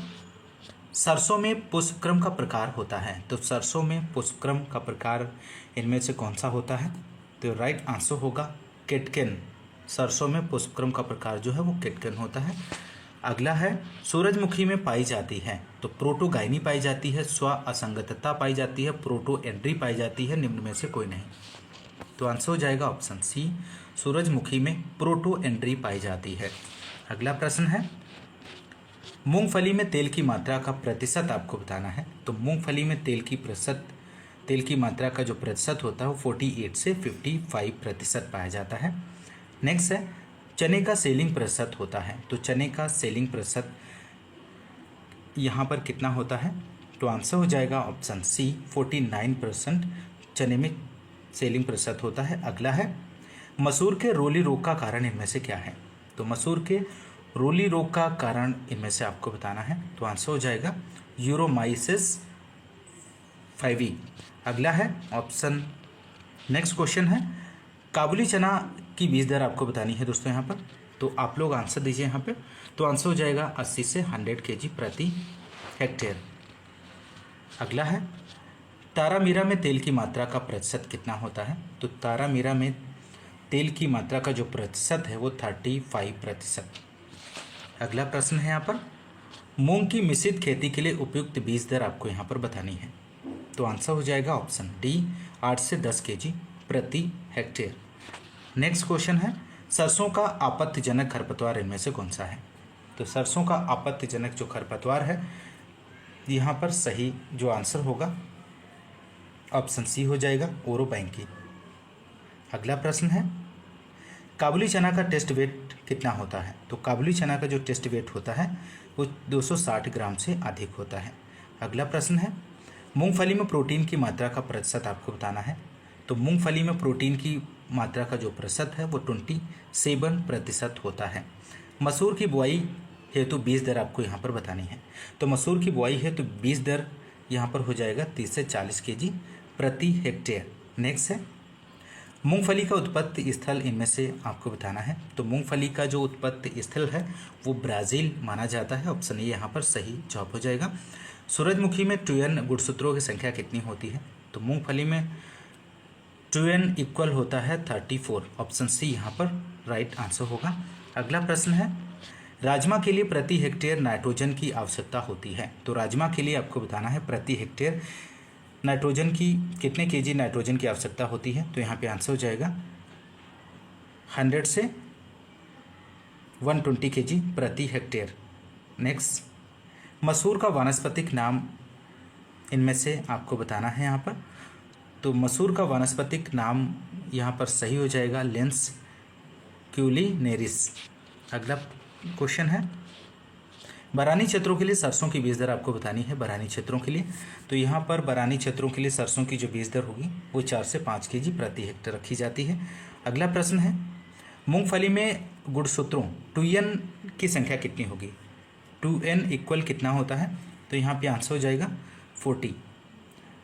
सरसों में पुष्पक्रम का प्रकार होता है। तो सरसों में पुष्पक्रम का प्रकार इनमें से कौन सा होता है? तो राइट आंसर होगा केटकेन। सरसों में पुष्पक्रम का प्रकार जो है वो केटकेन होता है। अगला है, सूरजमुखी में पाई जाती है। तो प्रोटोगाइनी पाई जाती है, स्व असंगतता पाई जाती है, प्रोटो एंड्री पाई जाती है, निम्न में से कोई नहीं। तो आंसर हो जाएगा ऑप्शन सी, सूरजमुखी में प्रोटो एंड्री पाई जाती है। अगला प्रश्न है, मूंगफली में तेल की मात्रा का प्रतिशत आपको बताना है। तो मूंगफली में तेल की मात्रा का जो प्रतिशत होता है वो 48 से 55% पाया जाता है। नेक्स्ट है, चने का सेलिंग प्रतिशत होता है। तो चने का सेलिंग प्रतिशत यहाँ पर कितना होता है? तो आंसर हो जाएगा ऑप्शन सी, 49% चने में सेलिंग प्रतिशत होता है। अगला है, मसूर के रोली रोग का कारण इनमें से क्या है? तो मसूर के रोली रोग का कारण इनमें से आपको बताना है। तो आंसर हो जाएगा यूरोमाइसिस फाइवी। अगला है ऑप्शन, नेक्स्ट क्वेश्चन है, काबुली चना की बीज दर आपको बतानी है दोस्तों यहाँ पर। तो आप लोग आंसर दीजिए यहाँ पे। तो आंसर हो जाएगा 80 से 100 kg प्रति हेक्टेयर। अगला है, तारामीरा में तेल की मात्रा का प्रतिशत कितना होता है? तो तारामीरा में तेल की मात्रा का जो प्रतिशत है वो 35%। अगला प्रश्न है यहाँ पर, मूंग की मिश्रित खेती के लिए उपयुक्त बीज दर आपको यहाँ पर बतानी है। तो आंसर हो जाएगा ऑप्शन डी, 8 से 10 kg प्रति हेक्टेयर। नेक्स्ट क्वेश्चन है, सरसों का आपत्तिजनक खरपतवार इनमें से कौन सा है? तो सरसों का आपत्तिजनक जो खरपतवार है यहाँ पर सही जो आंसर होगा ऑप्शन सी हो जाएगा, ओरोबैंकी। अगला प्रश्न है, काबुली चना का टेस्ट वेट कितना होता है? तो काबुली चना का जो टेस्ट वेट होता है वो 260 ग्राम से अधिक होता है। अगला प्रश्न है, मूंगफली में प्रोटीन की मात्रा का प्रतिशत आपको बताना है। तो मूंगफली में प्रोटीन की मात्रा का जो प्रतिशत है वो 27% होता है। मसूर की बुआई हेतु बीज दर आपको यहाँ पर बतानी है। तो मसूर की बुआई हेतु बीज दर यहाँ पर हो जाएगा 30 से 40 kg प्रति हेक्टेयर। नेक्स्ट है, मूंगफली का उत्पत्ति स्थल इनमें से आपको बताना है। तो मूंगफली का जो उत्पत्ति स्थल है वो ब्राज़ील माना जाता है। ऑप्शन ए यहाँ पर सही जवाब हो जाएगा। सूरजमुखी में 2n गुणसूत्रों की संख्या कितनी होती है? तो मूंगफली में 2n इक्वल होता है 34। ऑप्शन सी यहाँ पर राइट आंसर होगा। अगला प्रश्न है, राजमा के लिए प्रति हेक्टेयर नाइट्रोजन की आवश्यकता होती है। तो राजमा के लिए आपको बताना है प्रति हेक्टेयर नाइट्रोजन की कितने केजी नाइट्रोजन की आवश्यकता होती है। तो यहाँ पे आंसर हो जाएगा 100 से 120 kg प्रति हेक्टेयर। नेक्स्ट, मसूर का वानस्पतिक नाम इनमें से आपको बताना है यहाँ पर। तो मसूर का वानस्पतिक नाम यहाँ पर सही हो जाएगा लेंस क्यूलिनेरिस। अगला क्वेश्चन है, बरानी क्षेत्रों के लिए सरसों की बीज दर आपको बतानी है। बरानी क्षेत्रों के लिए, तो यहाँ पर बरानी क्षेत्रों के लिए सरसों की जो बीज दर होगी वो 4 से 5 kg प्रति हेक्टेयर रखी जाती है। अगला प्रश्न है, मूंगफली में गुणसूत्रों 2n की संख्या कितनी होगी? 2n इक्वल कितना होता है? तो यहाँ पे आंसर हो जाएगा 40।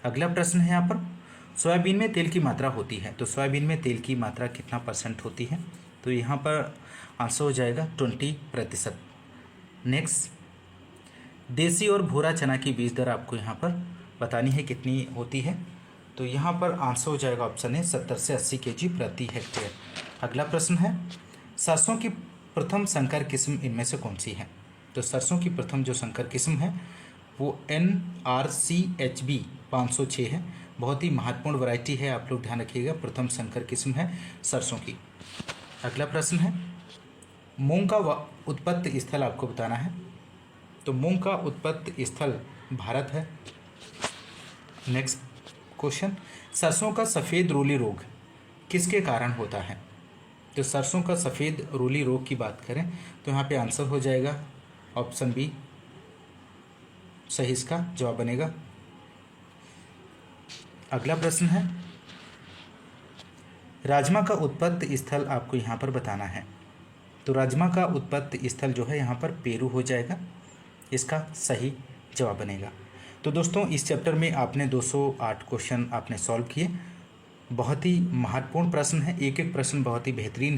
अगला प्रश्न है यहाँ पर, सोयाबीन में तेल की मात्रा होती है। तो सोयाबीन में तेल की मात्रा कितना % होती है? तो यहाँ पर आंसर हो जाएगा 20%। नेक्स्ट, देसी और भूरा चना की बीज दर आपको यहाँ पर बतानी है कितनी होती है। तो यहाँ पर आंसर हो जाएगा ऑप्शन है 70 से 80 kg प्रति हेक्टेयर। अगला प्रश्न है, सरसों की प्रथम संकर किस्म इनमें से कौन सी है? तो सरसों की प्रथम जो संकर किस्म है वो NRCHB 506 है। बहुत ही महत्वपूर्ण वैरायटी है, आप लोग ध्यान रखिएगा, प्रथम संकर किस्म है सरसों की। अगला प्रश्न है, मूंग का उत्पत्ति स्थल आपको बताना है। तो मूंग का उत्पत्ति स्थल भारत है। नेक्स्ट क्वेश्चन, सरसों का सफ़ेद रोली रोग किसके कारण होता है? तो सरसों का सफ़ेद रोली रोग की बात करें तो यहाँ पे आंसर हो जाएगा ऑप्शन बी, सही इसका जवाब बनेगा। अगला प्रश्न है, राजमा का उत्पत्ति स्थल आपको यहाँ पर बताना है। तो राजमा का उत्पत्ति स्थल जो है यहाँ पर पेरू हो जाएगा, इसका सही जवाब बनेगा। तो दोस्तों इस चैप्टर में आपने 208 क्वेश्चन आपने सॉल्व किए। बहुत ही महत्वपूर्ण प्रश्न है, एक एक प्रश्न बहुत ही बेहतरीन है।